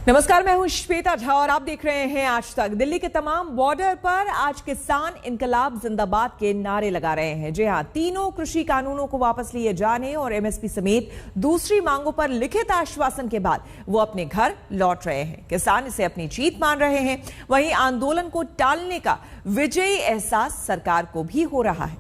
नमस्कार, मैं हूं श्वेता झा और आप देख रहे हैं आज तक। दिल्ली के तमाम बॉर्डर पर आज किसान इनकलाब जिंदाबाद के नारे लगा रहे हैं। जी हां, तीनों कृषि कानूनों को वापस लिए जाने और एमएसपी समेत दूसरी मांगों पर लिखित आश्वासन के बाद वो अपने घर लौट रहे हैं। किसान इसे अपनी जीत मान रहे हैं। वहीं आंदोलन को टालने का विजयी एहसास सरकार को भी हो रहा है।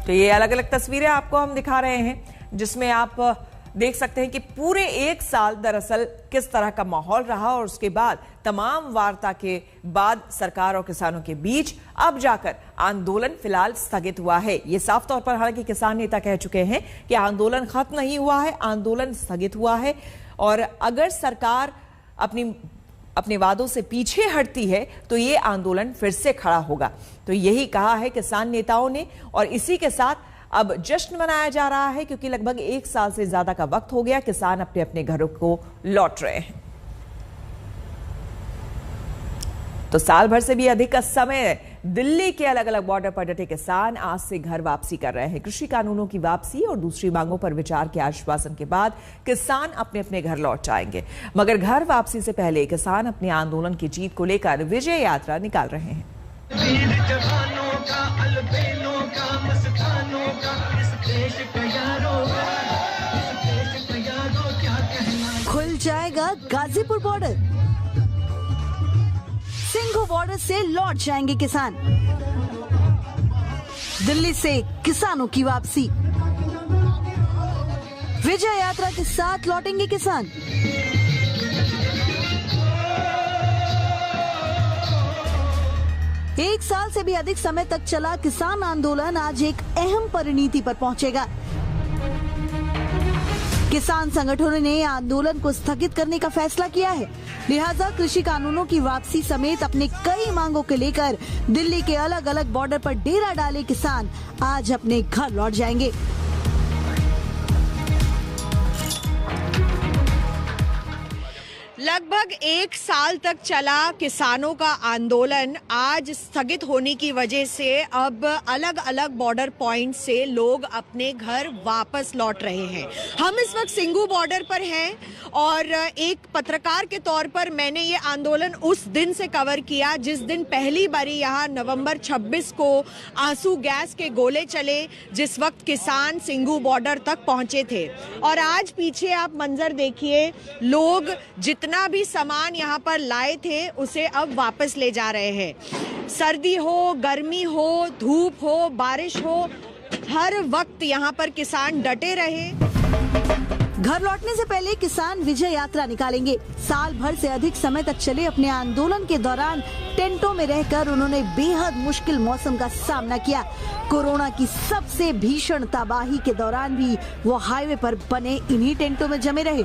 तो ये अलग अलग तस्वीरें आपको हम दिखा रहे हैं, जिसमें आप देख सकते हैं कि पूरे एक साल दरअसल किस तरह का माहौल रहा और उसके बाद तमाम वार्ता के बाद सरकार और किसानों के बीच अब जाकर आंदोलन फिलहाल स्थगित हुआ है। ये साफ तौर पर हालांकि किसान नेता कह चुके हैं कि आंदोलन खत्म नहीं हुआ है, आंदोलन स्थगित हुआ है और अगर सरकार अपने वादों से पीछे हटती है तो ये आंदोलन फिर से खड़ा होगा। तो यही कहा है किसान नेताओं ने और इसी के साथ अब जश्न मनाया जा रहा है, क्योंकि लगभग एक साल से ज्यादा का वक्त हो गया किसान अपने अपने घरों को लौट रहे हैं। तो साल भर से भी अधिक का समय दिल्ली के अलग अलग बॉर्डर पर डटे किसान आज से घर वापसी कर रहे हैं। कृषि कानूनों की वापसी और दूसरी मांगों पर विचार के आश्वासन के बाद किसान अपने अपने घर लौट जाएंगे। मगर घर वापसी से पहले किसान अपने आंदोलन की जीत को लेकर विजय यात्रा निकाल रहे हैं। खुल जाएगा गाजीपुर बॉर्डर, सिंघू बॉर्डर से लौट जाएंगे किसान। दिल्ली से किसानों की वापसी, विजय यात्रा के साथ लौटेंगे किसान। एक साल से भी अधिक समय तक चला किसान आंदोलन आज एक अहम परिणति पर पहुंचेगा। किसान संगठनों ने आंदोलन को स्थगित करने का फैसला किया है। लिहाजा कृषि कानूनों की वापसी समेत अपने कई मांगों को लेकर दिल्ली के अलग अलग बॉर्डर पर डेरा डाले किसान आज अपने घर लौट जाएंगे। लगभग एक साल तक चला किसानों का आंदोलन आज स्थगित होने की वजह से अब अलग अलग बॉर्डर पॉइंट से लोग अपने घर वापस लौट रहे हैं। हम इस वक्त सिंघू बॉर्डर पर हैं और एक पत्रकार के तौर पर मैंने ये आंदोलन उस दिन से कवर किया जिस दिन पहली बारी यहाँ नवंबर 26 को आंसू गैस के गोले चले, जिस वक्त किसान सिंघू बॉर्डर तक पहुंचे थे। और आज पीछे आप मंजर देखिए, लोग जितना भी सामान यहाँ पर लाए थे उसे अब वापस ले जा रहे हैं। सर्दी हो, गर्मी हो, धूप हो, बारिश हो, हर वक्त यहाँ पर किसान डटे रहे। घर लौटने से पहले किसान विजय यात्रा निकालेंगे। साल भर से अधिक समय तक चले अपने आंदोलन के दौरान टेंटों में रहकर उन्होंने बेहद मुश्किल मौसम का सामना किया। कोरोना की सबसे भीषण तबाही के दौरान भी वो हाईवे पर बने इन्हीं टेंटों में जमे रहे।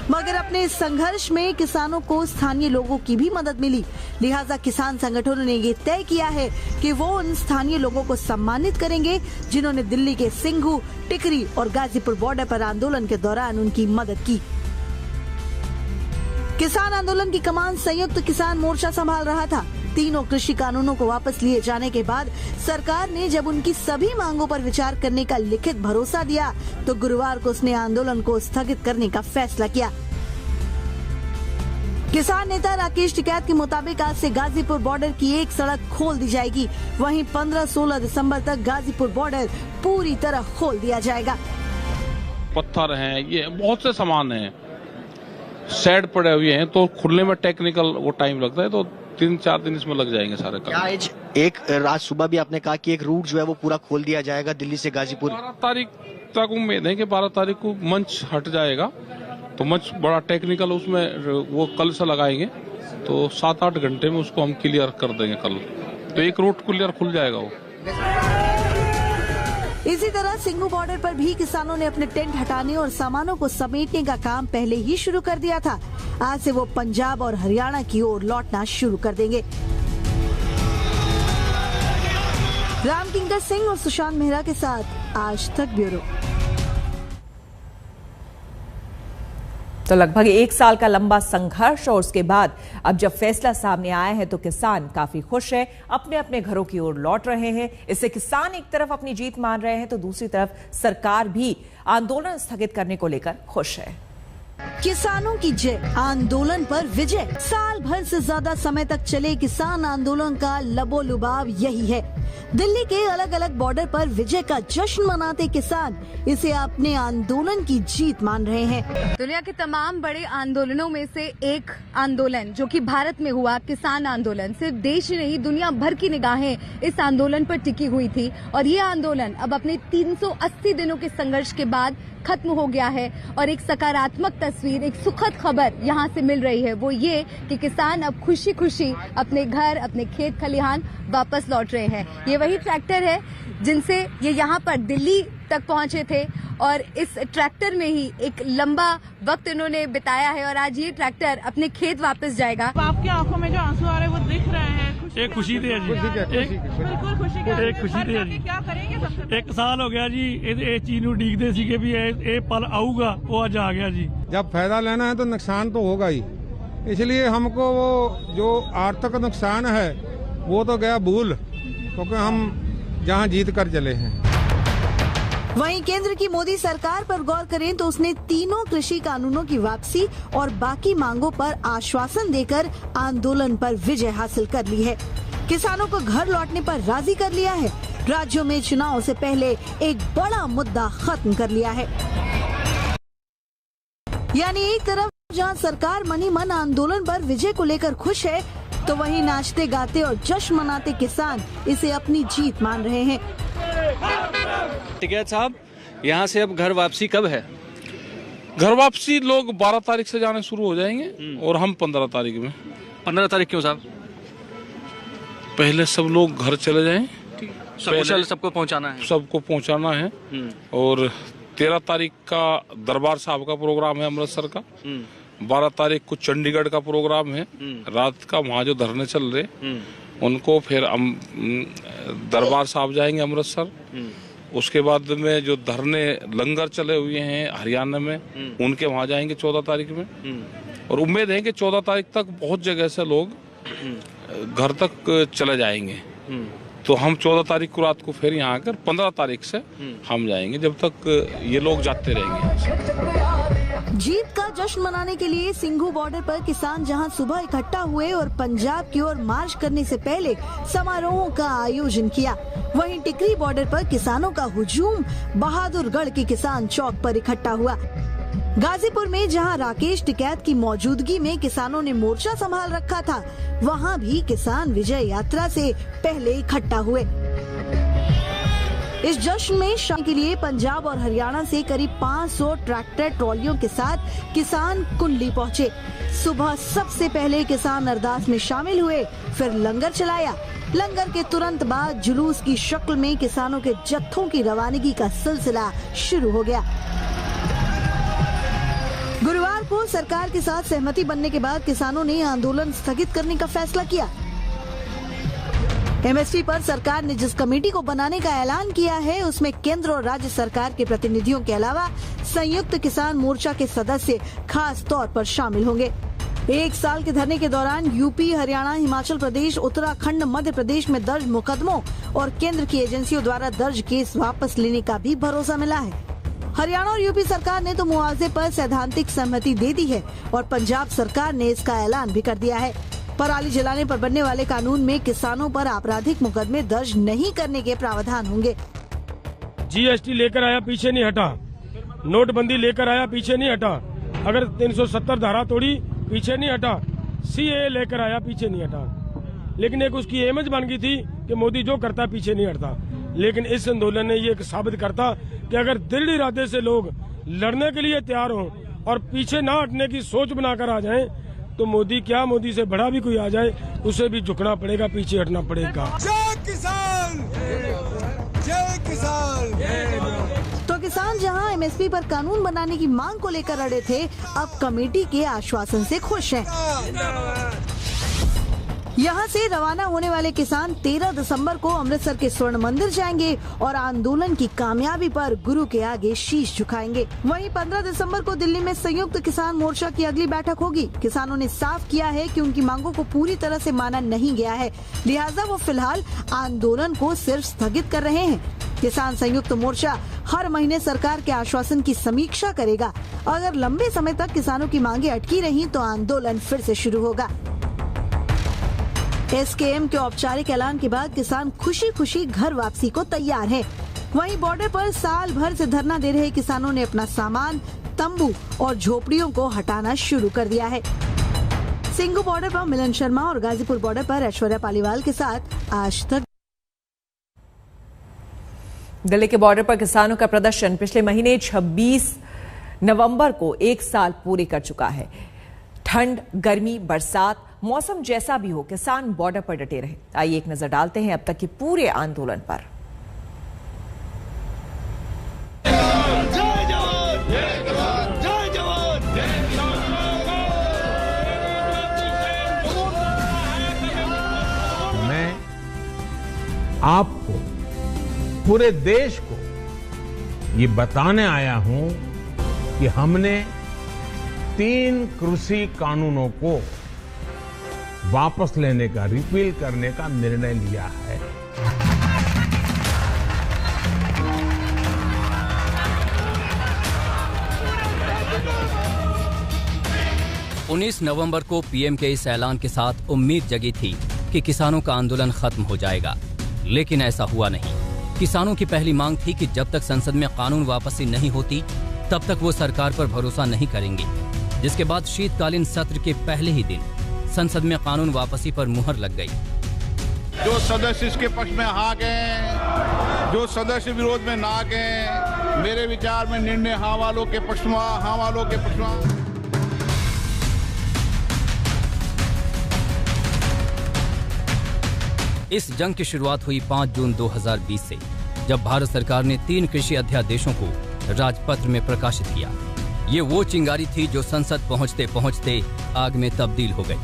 मगर अपने इस संघर्ष में किसानों को स्थानीय लोगों की भी मदद मिली। लिहाजा किसान संगठनों ने ये तय किया है कि वो उन स्थानीय लोगों को सम्मानित करेंगे जिन्होंने दिल्ली के सिंघू, टिकरी और गाजीपुर बॉर्डर पर आंदोलन के दौरान उनकी मदद की। किसान आंदोलन की कमान संयुक्त किसान मोर्चा संभाल रहा था। तीनों कृषि कानूनों को वापस लिए जाने के बाद सरकार ने जब उनकी सभी मांगों पर विचार करने का लिखित भरोसा दिया तो गुरुवार को उसने आंदोलन को स्थगित करने का फैसला किया। किसान नेता राकेश टिकैत के मुताबिक आज से गाजीपुर बॉर्डर की एक सड़क खोल दी जाएगी। वहीं 15-16 दिसंबर तक गाजीपुर बॉर्डर पूरी तरह खोल दिया जाएगा। पत्थर हैं, ये बहुत से सामान हैं, शेड पड़े हुए हैं, तो खुलने में टेक्निकल वो टाइम लगता है, तो 3-4 दिन इसमें लग जाएंगे सारे काम। एक रात सुबह भी आपने कहा कि एक रूट जो है वो पूरा खोल दिया जाएगा दिल्ली से गाजीपुर। 12 तारीख तक उम्मीद है कि 12 तारीख को मंच हट जाएगा, तो मंच बड़ा टेक्निकल उसमें वो कल से लगाएंगे, तो 7-8 घंटे में उसको हम क्लियर कर देंगे कल, तो एक रूट क्लियर खुल जाएगा वो। इसी तरह सिंघू बॉर्डर पर भी किसानों ने अपने टेंट हटाने और सामानों को समेटने का काम पहले ही शुरू कर दिया था। आज से वो पंजाब और हरियाणा की ओर लौटना शुरू कर देंगे। रामकिंकर सिंह और सुशांत मेहरा के साथ आज तक ब्यूरो। तो लगभग एक साल का लंबा संघर्ष और उसके बाद अब जब फैसला सामने आया है तो किसान काफी खुश है, अपने अपने घरों की ओर लौट रहे हैं। इससे किसान एक तरफ अपनी जीत मान रहे हैं तो दूसरी तरफ सरकार भी आंदोलन स्थगित करने को लेकर खुश है। किसानों की जय, आंदोलन पर विजय। साल भर से ज्यादा समय तक चले किसान आंदोलन का लबोलुबाव यही है। दिल्ली के अलग अलग बॉर्डर पर विजय का जश्न मनाते किसान इसे अपने आंदोलन की जीत मान रहे हैं। दुनिया के तमाम बड़े आंदोलनों में से एक आंदोलन जो कि भारत में हुआ, किसान आंदोलन, सिर्फ देश ही नहीं दुनिया भर की निगाहें इस आंदोलन पर टिकी हुई थी और ये आंदोलन अब अपने 380 दिनों के संघर्ष के बाद खत्म हो गया है और एक सकारात्मक तस्वीर, एक सुखद खबर यहाँ से मिल रही है। वो ये कि किसान अब खुशी खुशी अपने घर, अपने खेत खलिहान वापस लौट रहे हैं। ये वही ट्रैक्टर है जिनसे ये यहाँ पर दिल्ली तक पहुंचे थे और इस ट्रैक्टर में ही एक लंबा वक्त इन्होंने बिताया है और आज ये ट्रैक्टर अपने खेत वापस जाएगा। आपकी आंखों में जो आंसू आ रहे हैं वो दिख रहे हैं। एक खुशी थी जी, बिल्कुल खुशी की एक खुशी थी जी। क्या करेंगे सबसे? 1 साल हो गया जी ਇਹ ਚੀਜ਼ ਨੂੰ ਡੀਕਦੇ ਸੀਗੇ ਵੀ ਇਹ पल आऊगा, वो आज आ गया जी। जब फायदा लेना है तो नुकसान तो होगा ही, इसलिए हमको वो जो आर्थिक नुकसान है वो तो गया भूल, क्योंकि हम जहाँ जीत कर चले हैं। वहीं केंद्र की मोदी सरकार पर गौर करें तो उसने तीनों कृषि कानूनों की वापसी और बाकी मांगों पर आश्वासन देकर आंदोलन पर विजय हासिल कर ली है। किसानों को घर लौटने पर राजी कर लिया है। राज्यों में चुनाव से पहले एक बड़ा मुद्दा खत्म कर लिया है। यानी एक तरफ जहां सरकार मन ही मन आंदोलन पर विजय को लेकर खुश है, तो वहीं नाचते गाते और जश्न मनाते किसान इसे अपनी जीत मान रहे हैं। टिकैत साहब, यहाँ से अब घर वापसी कब है? घर वापसी लोग 12 तारीख से जाने शुरू हो जाएंगे और हम 15 तारीख में। 15 तारीख क्यों साहब? पहले सब लोग घर चले जाएं, सबको पहुँचाना है। सबको पहुँचाना है और 13 तारीख का दरबार साहब का प्रोग्राम है अमृतसर का। 12 तारीख को चंडीगढ़ का प्रोग्राम है रात का। वहाँ जो धरने चल रहे उनको फिर दरबार साहब जाएंगे अमृतसर। उसके बाद में जो धरने लंगर चले हुए हैं हरियाणा में, उनके वहाँ जाएंगे 14 तारीख में। और उम्मीद है कि 14 तारीख तक बहुत जगह से लोग घर तक चले जाएंगे। तो हम 14 तारीख को रात को फिर यहाँ आकर 15 तारीख से हम जाएंगे, जब तक ये लोग जाते रहेंगे। जीत का जश्न मनाने के लिए सिंघू बॉर्डर पर किसान जहां सुबह इकट्ठा हुए और पंजाब की ओर मार्च करने से पहले समारोहों का आयोजन किया, वहीं टिकरी बॉर्डर पर किसानों का हुजूम बहादुरगढ़ के किसान चौक पर इकट्ठा हुआ। गाजीपुर में जहां राकेश टिकैत की मौजूदगी में किसानों ने मोर्चा संभाल रखा था, वहां भी किसान विजय यात्रा से पहले इकट्ठा हुए। इस जश्न में शामिल के लिए पंजाब और हरियाणा से करीब 500 ट्रैक्टर ट्रॉलियों के साथ किसान कुंडली पहुंचे। सुबह सबसे पहले किसान अरदास में शामिल हुए, फिर लंगर चलाया। लंगर के तुरंत बाद जुलूस की शक्ल में किसानों के जत्थों की रवानगी का सिलसिला शुरू हो गया। गुरुवार को सरकार के साथ सहमति बनने के बाद किसानों ने आंदोलन स्थगित करने का फैसला किया। एमएसपी पर सरकार ने जिस कमेटी को बनाने का ऐलान किया है, उसमें केंद्र और राज्य सरकार के प्रतिनिधियों के अलावा संयुक्त किसान मोर्चा के सदस्य खास तौर पर शामिल होंगे। 1 साल के धरने के दौरान यूपी, हरियाणा, हिमाचल प्रदेश, उत्तराखंड, मध्य प्रदेश में दर्ज मुकदमों और केंद्र की एजेंसियों द्वारा दर्ज केस वापस लेने का भी भरोसा मिला है। हरियाणा और यूपी सरकार ने तो मुआवजे पर सैद्धांतिक सहमति दे दी है और पंजाब सरकार ने इसका ऐलान भी कर दिया है। पराली जलाने पर बनने वाले कानून में किसानों पर आपराधिक मुकदमे दर्ज नहीं करने के प्रावधान होंगे। जीएसटी लेकर आया, पीछे नहीं हटा। नोटबंदी लेकर आया, पीछे नहीं हटा। अगर 370 धारा तोड़ी, पीछे नहीं हटा। सीएए लेकर आया, पीछे नहीं हटा। लेकिन एक उसकी इमेज बन गई थी कि मोदी जो करता पीछे नहीं हटता। लेकिन इस आंदोलन ने ये साबित करता कि अगर दृढ़ इरादे से लोग लड़ने के लिए तैयार हों और पीछे ना हटने की सोच बनाकर आ जाएं, तो मोदी क्या, मोदी से बड़ा भी कोई आ जाए उसे भी झुकना पड़ेगा, पीछे हटना पड़ेगा। जय किसान, जय किसान। तो किसान जहां एमएसपी पर कानून बनाने की मांग को लेकर अड़े थे, अब कमेटी के आश्वासन से खुश हैं। यहां से रवाना होने वाले किसान 13 दिसंबर को अमृतसर के स्वर्ण मंदिर जाएंगे और आंदोलन की कामयाबी पर गुरु के आगे शीश झुकाएंगे। वहीं 15 दिसंबर को दिल्ली में संयुक्त किसान मोर्चा की अगली बैठक होगी। किसानों ने साफ किया है कि उनकी मांगों को पूरी तरह से माना नहीं गया है, लिहाजा वो फिलहाल आंदोलन को सिर्फ स्थगित कर रहे हैं। किसान संयुक्त मोर्चा हर महीने सरकार के आश्वासन की समीक्षा करेगा। अगर लंबे समय तक किसानों की मांगे अटकी रही तो आंदोलन फिर से शुरू होगा। एसकेएम के औपचारिक ऐलान के बाद किसान खुशी खुशी घर वापसी को तैयार है। वहीं बॉर्डर पर साल भर से धरना दे रहे किसानों ने अपना सामान, तंबू और झोपड़ियों को हटाना शुरू कर दिया है। सिंगू बॉर्डर पर मिलन शर्मा और गाजीपुर बॉर्डर पर ऐश्वर्या पालीवाल के साथ आज तक। दिल्ली के बॉर्डर पर किसानों का प्रदर्शन पिछले महीने 26 नवंबर को 1 साल पूरे कर चुका है। ठंड, गर्मी, बरसात, मौसम जैसा भी हो, किसान बॉर्डर पर डटे रहे। आइए एक नजर डालते हैं अब तक के पूरे आंदोलन पर। मैं आपको, पूरे देश को ये बताने आया हूं कि हमने 3 कृषि कानूनों को वापस लेने का, रिपील करने का निर्णय लिया है। उन्नीस नवंबर को पीएम के इस ऐलान के साथ उम्मीद जगी थी कि किसानों का आंदोलन खत्म हो जाएगा, लेकिन ऐसा हुआ नहीं। किसानों की पहली मांग थी कि जब तक संसद में कानून वापसी नहीं होती तब तक वो सरकार पर भरोसा नहीं करेंगे, जिसके बाद शीतकालीन सत्र के पहले ही दिन संसद में कानून वापसी पर मुहर लग गई। जो सदस्य इसके पक्ष में आ गए, जो सदस्य विरोध में ना गए, मेरे विचार में निर्णय हाँ वालों के पक्ष में, हाँ वालों के पक्ष में। इस जंग की शुरुआत हुई 5 जून 2020 से, जब भारत सरकार ने 3 कृषि अध्यादेशों को राजपत्र में प्रकाशित किया। ये वो चिंगारी थी जो संसद पहुंचते पहुंचते आग में तब्दील हो गई।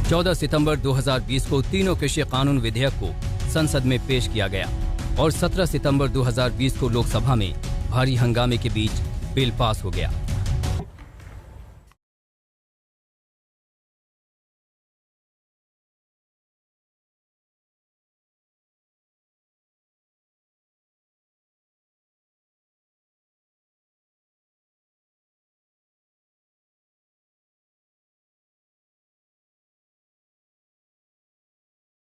14 सितंबर 2020 को तीनों कृषि कानून विधेयक को संसद में पेश किया गया और 17 सितंबर 2020 को लोकसभा में भारी हंगामे के बीच बिल पास हो गया।